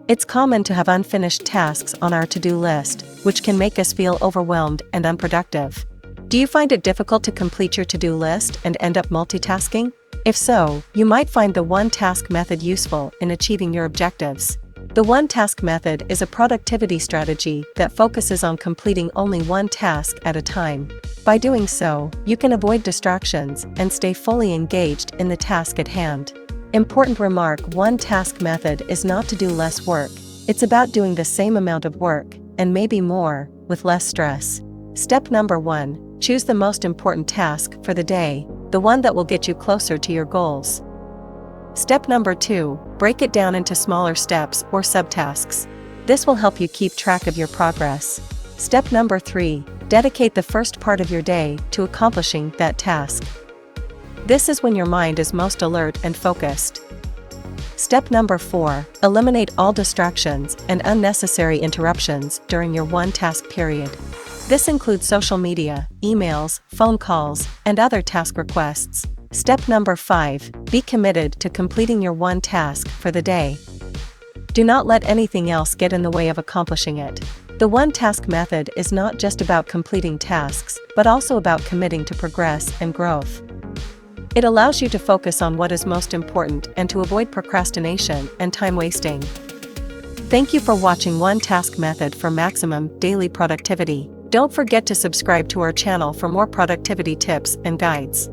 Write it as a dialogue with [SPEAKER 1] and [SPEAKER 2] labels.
[SPEAKER 1] It's common to have unfinished tasks on our to-do list, which can make us feel overwhelmed and unproductive. Do you find it difficult to complete your to-do list and end up multitasking? If so, you might find the one-task method useful in achieving your objectives. The one-task method is a productivity strategy that focuses on completing only one task at a time. By doing so, you can avoid distractions and stay fully engaged in the task at hand. Important remark: one-task method is not to do less work. It's about doing the same amount of work, and maybe more, with less stress. Step number 1. Choose the most important task for the day, the one that will get you closer to your goals. Step number 2. Break it down into smaller steps or subtasks. This will help you keep track of your progress. Step number 3. Dedicate the first part of your day to accomplishing that task. This is when your mind is most alert and focused. Step number 4. Eliminate all distractions and unnecessary interruptions during your one-task period. This includes social media, emails, phone calls, and other task requests. Step number 5. Be committed to completing your one task for the day. Do not let anything else get in the way of accomplishing it. The one-task method is not just about completing tasks, but also about committing to progress and growth. It allows you to focus on what is most important and to avoid procrastination and time wasting. Thank you for watching One Task Method for maximum daily productivity. Don't forget to subscribe to our channel for more productivity tips and guides.